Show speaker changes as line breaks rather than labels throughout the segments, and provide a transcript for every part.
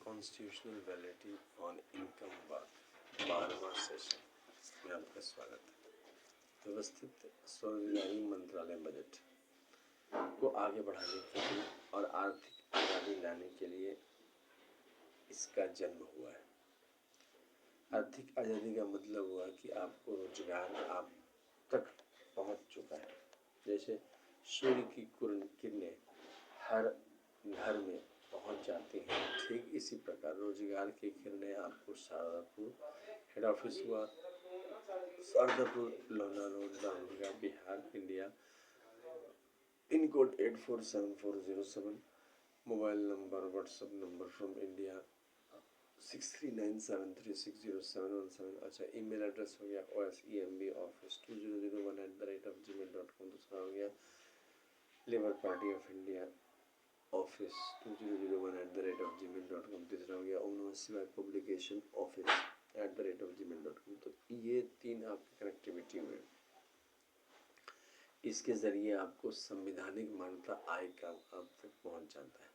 Constitutional validity on income बात 12वां session में आपका स्वागत है। व्यवस्थित स्वरोजगारी मंत्रालय बजट को आगे बढ़ाने के लिए और आर्थिक आज़ादी लाने के लिए इसका जन्म हुआ है। आर्थिक आज़ादी का मतलब हुआ कि आपको रोजगार आप तक पहुंच चुका है। जैसे सूर्य की किरणें हर घर में पहुंच जाती हैं, ठीक इसी प्रकार रोजगार की किरणें आपको शारदापुर हेड ऑफिस हुआ, Shardapur Lohna road, Ramnagar, Bihar, India, pin code 847407, mobile number, WhatsApp number from India 6397360717। अच्छा, ईमेल एड्रेस हो गया osemb office2001@gmail.com। दूसरा हो गया labour party of India office 2001@gmail.com। तीसरा हो गया ओम नमः शिवाय पब्लिकेशन ऑफिस @gmail.com। तो ये 3 आपकी कनेक्टिविटी हुए। इसके जरिए आपको संवैधानिक मान्यता आय का आप तक पहुंच जाता है।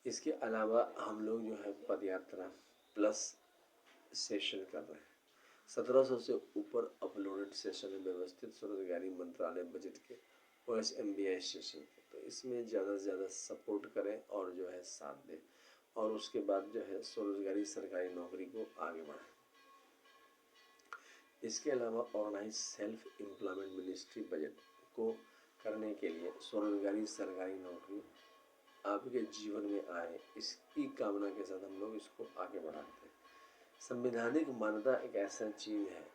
इसके अलावा हम लोग जो है पदयात्रा प्लस सेशन कर रहे हैं। 1700 से ऊपर अपलोडेड सेशन है व्यवस्थित स्वरोजगारी मंत्रालय बजट के OSMBI सेशन के। तो इसमें ज़्यादा से ज़्यादा सपोर्ट करें और जो है साथ दें, और उसके बाद जो है स्वरोजगारी सरकारी नौकरी को आगे बढ़ाएं। इसके अलावा organize self employment ministry budget को करने के लिए स्वरोजगारी सरकारी नौकरी आपके जीवन में आए, इसकी कामना के साथ हम लोग इसको आगे बढ़ाते हैं। संवैधानिक मान्यता एक ऐसा चीज़ है,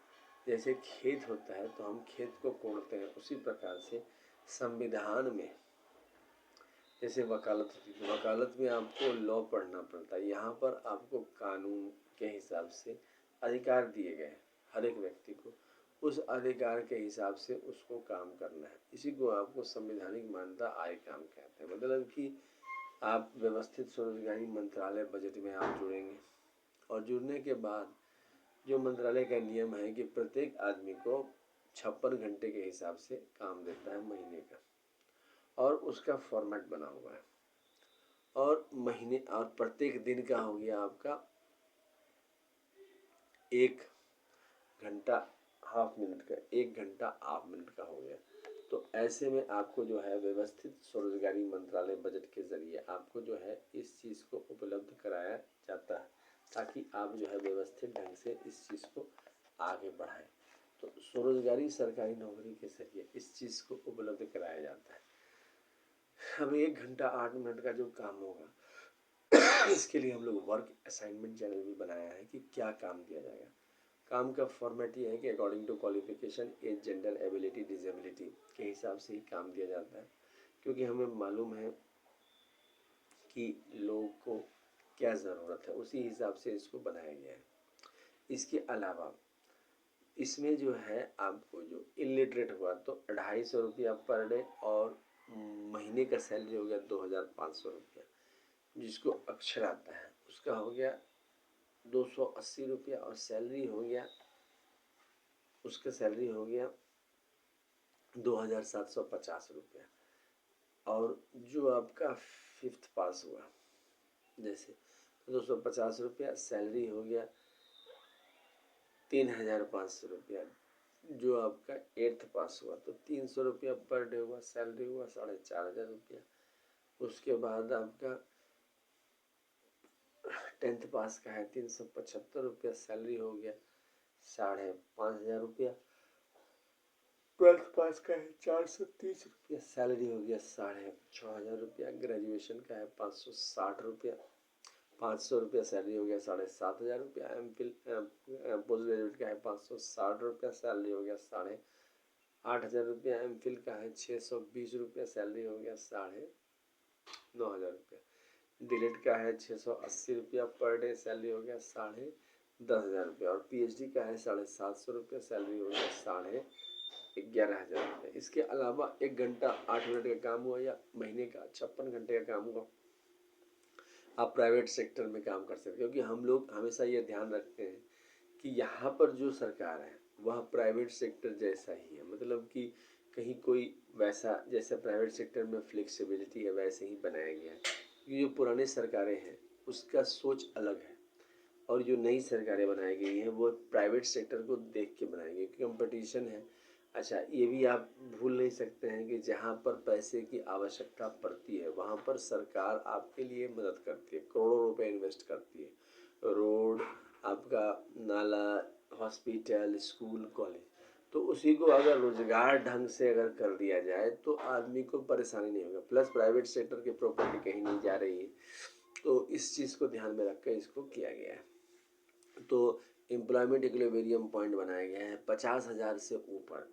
जैसे खेत होता है तो हम खेत को कोड़ते हैं, उसी प्रकार से संविधान में जैसे वकालत होती है, वकालत में आपको लॉ पढ़ना पड़ता है। यहाँ पर आपको कानून के हिसाब से अधिकार दिए गए हैं, हर एक व्यक्ति को उस अधिकार के हिसाब से उसको काम करना है। इसी को आपको संवैधानिक मान्यता आय काम कहते हैं। मतलब कि आप व्यवस्थित स्वरोजगारी मंत्रालय बजट में आप जुड़ेंगे, और जुड़ने के बाद जो मंत्रालय का नियम है कि प्रत्येक आदमी को 56 घंटे के हिसाब से काम देता है महीने का, और उसका फॉर्मेट बना हुआ है, और महीने और प्रत्येक दिन का हो गया आपका 1 घंटा हाफ मिनट का, 1 घंटा हाफ मिनट का हो गया। तो ऐसे में आपको जो है व्यवस्थित स्वरोजगारी मंत्रालय बजट के जरिए आपको जो है इस चीज़ को उपलब्ध कराया जाता है, ताकि आप जो है व्यवस्थित ढंग से इस चीज़ को आगे बढ़ाएं। तो स्वरोजगारी सरकारी नौकरी के जरिए इस चीज़ को उपलब्ध कराया जाता है। हम 1 घंटा 8 मिनट का जो काम होगा इसके लिए हम लोग वर्क असाइनमेंट चैनल भी बनाया है कि क्या काम दिया जाएगा। काम का फॉर्मेट ये है कि according to qualification, age, gender, ability, disability के हिसाब से ही काम दिया जाता है, क्योंकि हमें मालूम है कि लोगों को क्या ज़रूरत है, उसी हिसाब से इसको बनाया गया है। इसके अलावा इसमें जो है आपको जो इलिटरेट हुआ तो 250 रुपया पर डे, और महीने का सैलरी हो गया 2500 रुपया। जिसको अक्षर आता है उसका हो गया 280 रुपया, और सैलरी हो गया उसका सैलरी हो गया 2750 रुपया। और जो आपका 5th पास हुआ जैसे 250 रुपया, सैलरी हो गया 3500 रुपया। जो आपका 8th पास हुआ तो 300 रुपया पर डे हुआ, सैलरी हुआ 4500 रुपया। उसके बाद आपका 10th पास का है 375 रुपया, सैलरी हो गया 5500 रुपया। 12th पास का है 430 रुपया, सैलरी हो गया 6500 रुपया। ग्रेजुएशन का है 560 रुपया, 500 रुपया, सैलरी हो गया 7500 रुपया। एमफिल पोस्ट ग्रेजुएट का है 560 रुपया, सैलरी हो गया 8500 रुपया। एमफिल का है 620 रुपया, सैलरी हो गया 9500 रुपया। डीलेट का है 680 रुपया पर डे, सैलरी हो गया 10500 रुपया। और PhD का है 750 रुपया, सैलरी हो गया 11,500 रुपये। इसके अलावा 1 घंटा 8 मिनट का काम हुआ या महीने का 56 घंटे का काम हुआ, आप प्राइवेट सेक्टर में काम कर सकते हैं। क्योंकि हम लोग हमेशा ये ध्यान रखते हैं कि यहाँ पर जो सरकार है वह प्राइवेट सेक्टर जैसा ही है। मतलब कि कहीं कोई वैसा, जैसे प्राइवेट सेक्टर में फ्लेक्सिबिलिटी है वैसे ही बनाया गया है। ये जो पुरानी सरकारें हैं उसका सोच अलग है। और जो नई सरकारें बनाई गई हैं वो प्राइवेट सेक्टर को देख के बनाई गई, कंपटीशन है। अच्छा, ये भी आप भूल नहीं सकते हैं कि जहाँ पर पैसे की आवश्यकता पड़ती है वहाँ पर सरकार आपके लिए मदद करती है, करोड़ों रुपए इन्वेस्ट करती है। रोड, आपका नाला, हॉस्पिटल, स्कूल, कॉलेज, तो उसी को अगर रोजगार ढंग से अगर कर दिया जाए तो आदमी को परेशानी नहीं होगा। प्लस प्राइवेट सेक्टर की प्रॉपर्टी कहीं नहीं जा रही है, तो इस चीज़ को ध्यान में रख कर इसको किया गया है। तो एम्प्लॉयमेंट इक्विलिब्रियम पॉइंट बनाया गया है। 50,000 से ऊपर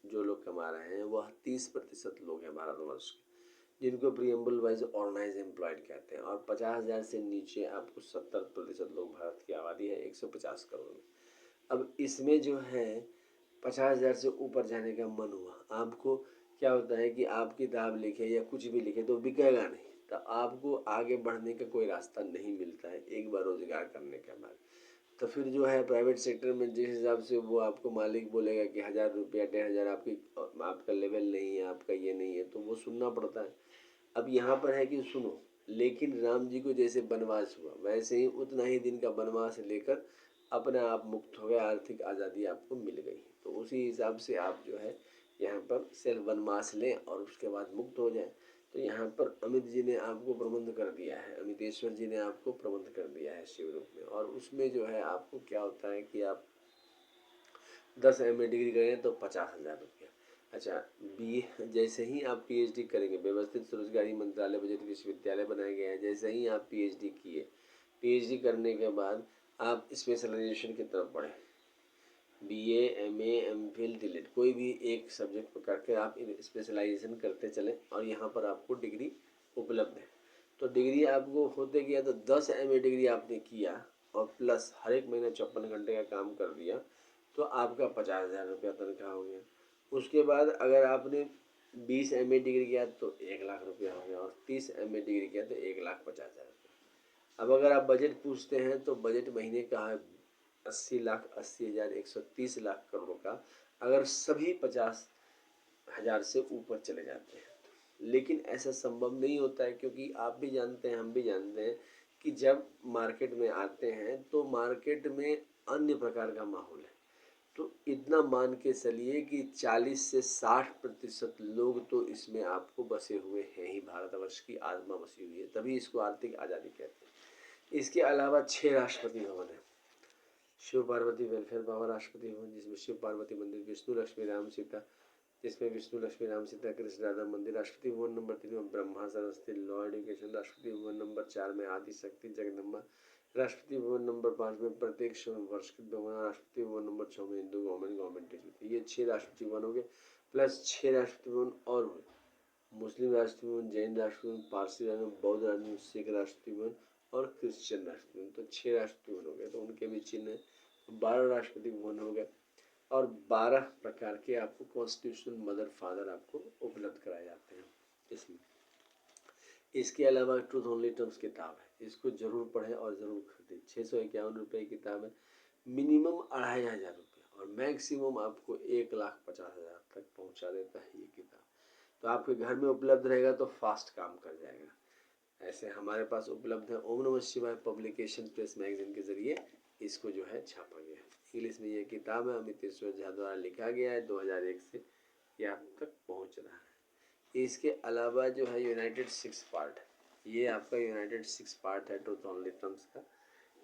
जो लोग कमा रहे हैं वह 30% लोग हैं भारतवर्ष के, जिनको प्रीएम्बल वाइज ऑर्गेनाइज एम्प्लॉयड कहते हैं। और 50,000 से नीचे आपको 70% लोग, भारत की आबादी है 150 करोड़ में। अब इसमें जो है 50,000 से ऊपर जाने का मन हुआ, आपको क्या होता है कि आप किताब लिखे या कुछ भी लिखे तो बिकेगा नहीं, तो आपको आगे बढ़ने का कोई रास्ता नहीं मिलता है एक बार रोजगार करने के बाद। तो फिर जो है प्राइवेट सेक्टर में जिस हिसाब से वो आपको मालिक बोलेगा कि 1,000 रुपया 1,500 आपका लेवल नहीं है, आपका ये नहीं है, तो वो सुनना पड़ता है। अब यहाँ पर है कि सुनो, लेकिन राम जी को जैसे वनवास हुआ वैसे ही उतना ही दिन का वनवास लेकर अपने आप मुक्त हो गए, आर्थिक आज़ादी आपको मिल गई। तो उसी हिसाब से आप जो है यहाँ पर सेल्फ वनवास लें और उसके बाद मुक्त हो जाएं। तो यहाँ पर अमित जी ने आपको प्रबंध कर दिया है, अमितेश्वर जी ने आपको प्रबंध कर दिया है शिव रूप में। और उसमें जो है आपको क्या होता है कि आप 10 MA डिग्री करें तो 50,000 रुपया। अच्छा, BA जैसे ही आप PhD करेंगे, व्यवस्थित स्वरोजगारी मंत्रालय बजट विश्वविद्यालय बनाए गए हैं, जैसे ही आप PhD किए, PhD करने के बाद आप स्पेशलाइजेशन की तरफ बढ़े, BA, MA, MPhil, DLED, कोई भी एक सब्जेक्ट पकड़ के आप स्पेशलाइजेशन करते चलें और यहाँ पर आपको डिग्री उपलब्ध है। तो डिग्री आपको होते गया तो 10 MA डिग्री आपने किया और प्लस हर एक महीने 54 घंटे का काम कर दिया तो आपका 50,000 रुपया तनख्वाह हो गया। उसके बाद अगर आपने 20 MA डिग्री किया तो 1,00,000 रुपया हो गया और 30 MA डिग्री किया तो 1,50,000 रुपया। अब अगर आप बजट पूछते हैं तो बजट महीने का है 80 लाख, 80,000, 130 लाख करोड़ का, अगर सभी 50,000 से ऊपर चले जाते हैं। लेकिन ऐसा संभव नहीं होता है, क्योंकि आप भी जानते हैं, हम भी जानते हैं कि जब मार्केट में आते हैं तो मार्केट में अन्य प्रकार का माहौल है। तो इतना मान के चलिए कि 40 से 60% लोग तो इसमें आपको बसे हुए हैं ही, भारतवर्ष की आत्मा बसी हुई है, तभी इसको आर्थिक आज़ादी कहते हैं। इसके अलावा 6 राष्ट्रपति भवन है। शिव पार्वती वेलफेयर भवन राष्ट्रपति भवन, जिसमें शिव पार्वती मंदिर, विष्णु लक्ष्मी राम सीता, जिसमें विष्णु लक्ष्मी राम सीता कृष्ण राधा मंदिर। राष्ट्रपति भवन नंबर 3 में ब्रह्मा सरस्वती लॉ एजुकेशन। राष्ट्रपति भवन नंबर 4 में आदि शक्ति जगदम्बा। राष्ट्रपति भवन नंबर 5 में प्रत्येक वर्षकृत भवन। राष्ट्रपति भवन नंबर 6 में हिंदू गवर्नमेंट ये 6 राष्ट्रपति भवन हो गए, प्लस 6 राष्ट्रपति भवन और हुए, मुस्लिम राष्ट्रपति भवन, जैन राष्ट्रपति भवन, पारसी राष्ट्रपति भवन, बौद्ध राष्ट्रपति भवन, सिख राष्ट्रपति भवन और क्रिश्चियन राष्ट्रपति भवन। तो 6 राष्ट्रपति भवन हो गए, तो उनके भी चिन्ह है। 12 राष्ट्रपति भवन हो गए और 12 प्रकार के आपको कॉन्स्टिट्यूशनल मदर फादर आपको उपलब्ध कराए जाते हैं इसमें। इसके अलावा ट्रूथ ओनली टर्म्स किताब है, इसको जरूर पढ़ें और ज़रूर खरीदें। 651 रुपये की किताब है, मिनिमम 2,500 रुपये और मैक्सिमम आपको 1,50,000 तक पहुंचा देता है ये किताब। तो आपके घर में उपलब्ध रहेगा तो फास्ट काम कर जाएगा। ऐसे हमारे पास उपलब्ध है ओम नमः शिवाय पब्लिकेशन प्रेस मैगजीन के जरिए इसको जो है छापा गया है। इंग्लिश में ये किताब है, अमितेश्वर झा द्वारा लिखा गया है, 2001 से ये आप तक पहुंच रहा है। इसके अलावा जो है यूनाइटेड 6 पार्ट, ये आपका यूनाइटेड 6 पार्ट है ट्रूथ ओनली टर्म्स का।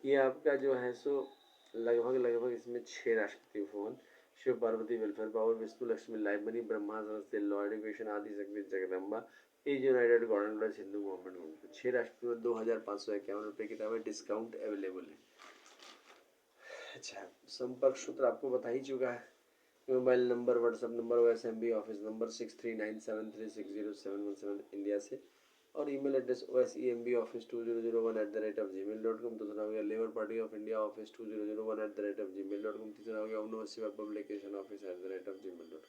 ये आपका जो है सो लगभग इसमें 6 Rashtrapati Bhavan, Shiv Parvati welfare power, Vishnu Lakshmi library, Brahma Saraswati law education, Adi Shakti Jagdamba, is united government Hindu government. 6 Rashtrapati 2,551 रुपये की किताब है, डिस्काउंट अवेलेबल है। अच्छा, संपर्क सूत्र आपको बता ही चुका है, mobile number, WhatsApp number, OSMB office number 6397360717 India से, और ईमेल एड्रेस OSEMBoffice2001@gmail.com। दूसरा हो गया labour party of India office 2001@gmail.com। तीसरा हो गया ओम नमः शिवाय पब्लिकेशन ऑफिस@gmail.com।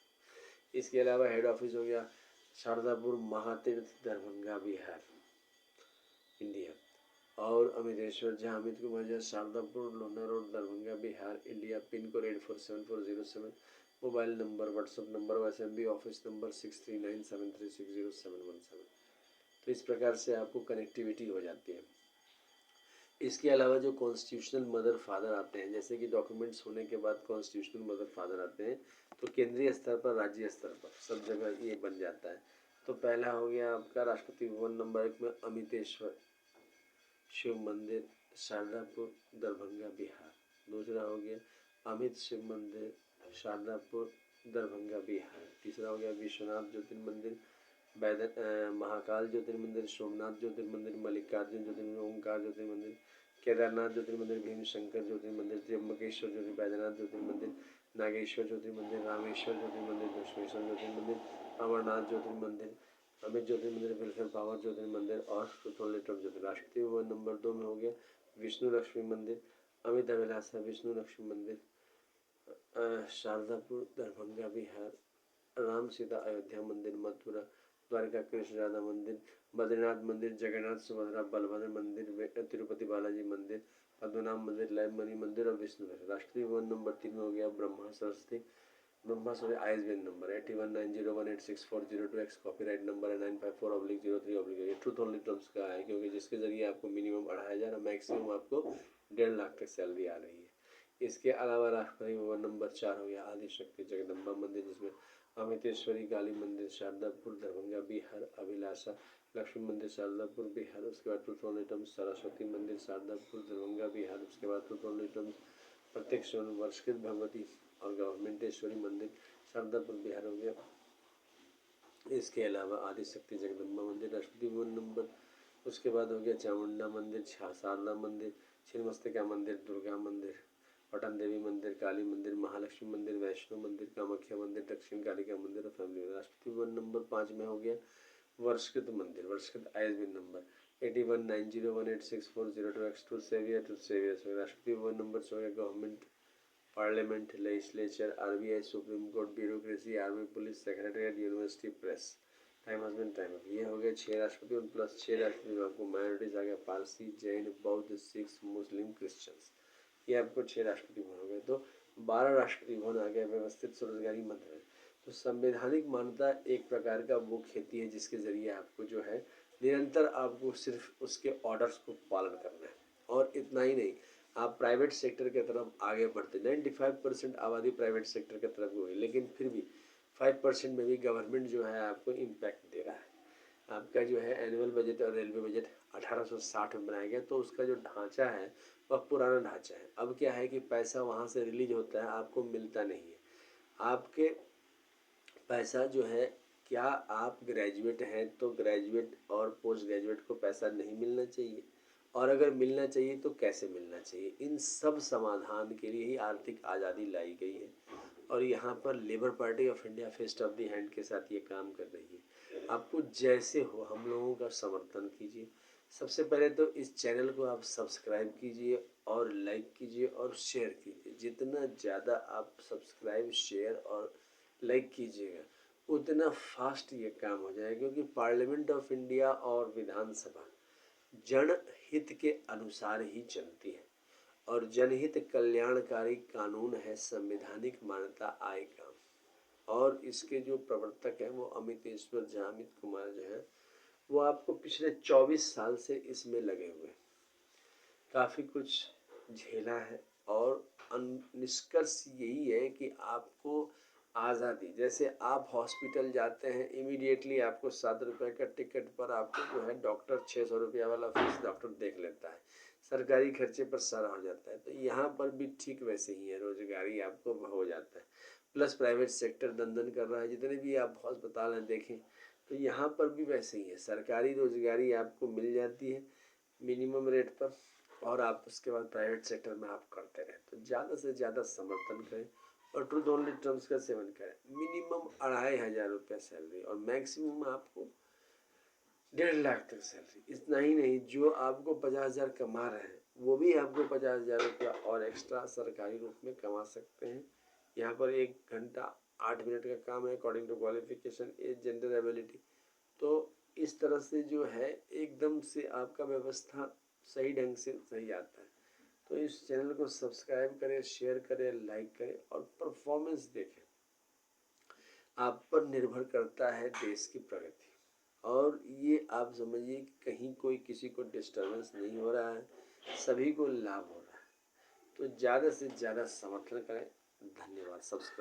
इसके अलावा हेड ऑफिस हो गया शारदापुर महातीर्थ दरभंगा बिहार इंडिया, और अमितेश्वर झा अमित कुमार झा शारदापुर लोना road Darbhanga Bihar India, pin code 847407। Mobile number, WhatsApp number, OSMB office number 6397360717। तो इस प्रकार से आपको कनेक्टिविटी हो जाती है। इसके अलावा जो कॉन्स्टिट्यूशनल मदर फादर आते हैं, जैसे कि डॉक्यूमेंट्स होने के बाद कॉन्स्टिट्यूशनल मदर फादर आते हैं, तो केंद्रीय स्तर पर, राज्य स्तर पर सब जगह ये बन जाता है। तो पहला हो गया आपका राष्ट्रपति भवन नंबर 1 में अमितेश्वर शिव मंदिर, शारदापुर, दरभंगा, बिहार। दूसरा हो गया अमित शिव मंदिर, शारदापुर, दरभंगा, बिहार। तीसरा हो गया विश्वनाथ ज्योतिर्मंदिर, महाकाल ज्योतिर्मंदिर, सोमनाथ ज्योतिर्मंदिर, मल्लिकार्जुन ज्योतिर्मंदिर, ओंकार ज्योतिर्मंदिर, केदारनाथ ज्योतिर्मंदिर, भीमशंकर ज्योतिर्मंदिर, त्र्यंबकेश्वर ज्योतिर्मंदिर, बैद्यनाथ ज्योतिर्मंदिर, नागेश्वर ज्योतिर्मंदिर, रामेश्वर ज्योतिर्मंदिर, दक्षिणेश्वर ज्योतिर्मंदिर, अमरनाथ ज्योतिर्मंदिर, अमित ज्योतिर्मंदिर, विल्सन पावर ज्योतिर्मंदिर और सुतोलेटम ज्योतिर्मंदिर। राष्ट्रपति भवन नंबर 2 में हो गया विष्णु लक्ष्मी मंदिर, अमित अभिलाषा विष्णु लक्ष्मी मंदिर, शारदापुर, दरभंगा, बिहार, राम सीता अयोध्या मंदिर, मथुरा, द्वारका कृष्ण राधा मंदिर, बद्रीनाथ मंदिर, जगन्नाथ सुभद्रा बलभद्र मंदिर, तिरुपति बालाजी मंदिर, पद्मनाभ मंदिर, लय मणि मंदिर और विष्णु मंदिर। राष्ट्रीय भवन नंबर 3 में हो गया Brahma Saraswati ISBN number 8190186402X, copyright number है 954/03/। ये ट्रूथ ओनली टर्म्स का है, क्योंकि जिसके जरिए आपको मिनिमम 2500 और मैक्सिमम आपको 1.5 लाख तक सैलरी आ रही है। इसके अलावा राष्ट्रपति भवन नंबर 4 हो गया आदिशक्ति जगदम्बा मंदिर, जिसमें अमितेश्वरी काली मंदिर, शारदापुर, दरभंगा, बिहार, अभिलाषा लक्ष्मी मंदिर, शारदापुर, बिहार। उसके बाद ट्रूथ ओनली टर्म्स सरस्वती मंदिर, शारदापुर, दरभंगा, बिहार। उसके बाद ट्रूथ ओनली टर्म्स प्रत्यक्ष वर्षकृत भगवती और गवर्नमेंटेश्वरी मंदिर, शारदापुर, बिहार हो गया। इसके अलावा आदिशक्ति जगदम्बा मंदिर, राष्ट्रपति भवन नंबर। उसके बाद हो गया चामुंडा मंदिर, शारदा मंदिर, छिन्नमस्तिका मंदिर, दुर्गा मंदिर, पटन देवी मंदिर, काली मंदिर, महालक्ष्मी मंदिर, वैष्णो मंदिर, कामाख्या मंदिर, दक्षिण कालिका मंदिर और फैमिली मंदिर। राष्ट्रपति भवन नंबर 5 में हो गया वर्षकृत मंदिर, वर्षकृत ISBN number 8190186402X, to saviour to saviour. Rashtrapati Bhavan number 6 हो गया government, parliament, legislature, RBI, supreme court, bureaucracy, army, police, secretariat, university, press. Time husband time. ये हो गया 6 राष्ट्रपति और प्लस 6 राष्ट्रपति में आपको माइनॉरिटीज आ गया, पारसी, जैन, बौद्ध, सिख, मुस्लिम, क्रिश्चियंस। ये आपको 6 राष्ट्रपति भवन हो गए। तो 12 राष्ट्रपति भवन आ गया व्यवस्थित स्वरोजगारी मंत्र में। तो संवैधानिक मान्यता एक प्रकार का वो खेती है जिसके जरिए आपको जो है निरंतर आपको सिर्फ उसके ऑर्डर्स को पालन करना है, और इतना ही नहीं, आप प्राइवेट सेक्टर की तरफ आगे बढ़ते। 95% आबादी प्राइवेट सेक्टर की तरफ हुई, लेकिन फिर भी 5% में भी गवर्नमेंट जो है आपको इम्पैक्ट दे रहा है। आपका जो है एनुअल बजट और रेलवे बजट 1860 में बनाया गया, तो उसका जो ढांचा है वह पुराना ढांचा है। अब क्या है कि पैसा वहाँ से रिलीज होता है, आपको मिलता नहीं है। आपके पैसा जो है, क्या आप ग्रेजुएट हैं तो ग्रेजुएट और पोस्ट ग्रेजुएट को पैसा नहीं मिलना चाहिए, और अगर मिलना चाहिए तो कैसे मिलना चाहिए। इन सब समाधान के लिए ही आर्थिक आज़ादी लाई गई है, और यहाँ पर labour party of India fest of the hand के साथ ये काम कर रही है। आपको जैसे हो हम लोगों का समर्थन कीजिए। सबसे पहले तो इस चैनल को आप सब्सक्राइब कीजिए और लाइक कीजिए और शेयर कीजिए। जितना ज़्यादा आप सब्सक्राइब, शेयर और लाइक कीजिएगा उतना फास्ट ये काम हो जाएगा, क्योंकि पार्लियामेंट ऑफ इंडिया और विधानसभा जनहित के अनुसार ही चलती है, और जनहित कल्याणकारी कानून है, संवैधानिक मान्यता आएगा। और इसके जो प्रवर्तक हैं वो अमितेश्वर झा, अमित कुमार जो है, वो आपको पिछले 24 साल से इसमें लगे हुए, काफ़ी कुछ झेला है। और निष्कर्ष यही है कि आपको आज़ादी, जैसे आप हॉस्पिटल जाते हैं, इमीडिएटली आपको 7 रुपये का टिकट पर आपको जो है डॉक्टर 600 रुपया वाला फीस डॉक्टर देख लेता है, सरकारी खर्चे पर सारा हो जाता है। तो यहाँ पर भी ठीक वैसे ही है, रोजगारी आपको हो जाता है। प्लस प्राइवेट सेक्टर दंदन कर रहा है, जितने भी आप अस्पताल हैं देखें तो यहाँ पर भी वैसे ही है, सरकारी रोजगारी आपको मिल जाती है मिनिमम रेट पर, और आप उसके बाद प्राइवेट सेक्टर में आप करते रहें। तो ज़्यादा से ज़्यादा समर्थन करें और ट्रूथ ओनली टर्म्स का सेवन करें। मिनिमम 2500 रुपया सैलरी और मैक्सिमम आपको 1.5 लाख तक सैलरी। इतना ही नहीं, जो आपको 50,000 कमा रहे हैं वो भी आपको 50,000 रुपया और एक्स्ट्रा सरकारी रूप में कमा सकते हैं। यहाँ पर 1 घंटा 8 मिनट का काम है, according to qualification, age, gender, ability. तो इस तरह से जो है एकदम से आपका व्यवस्था सही ढंग से सही आता है। तो इस चैनल को सब्सक्राइब करें, शेयर करें, लाइक करें और परफॉर्मेंस देखें। आप पर निर्भर करता है देश की प्रगति, और ये आप समझिए कि कहीं कोई किसी को डिस्टर्बेंस नहीं हो रहा है। सभी को लाभ हो रहा है। तो ज़्यादा से ज़्यादा समर्थन करें। धन्यवाद। सब्सक्राइब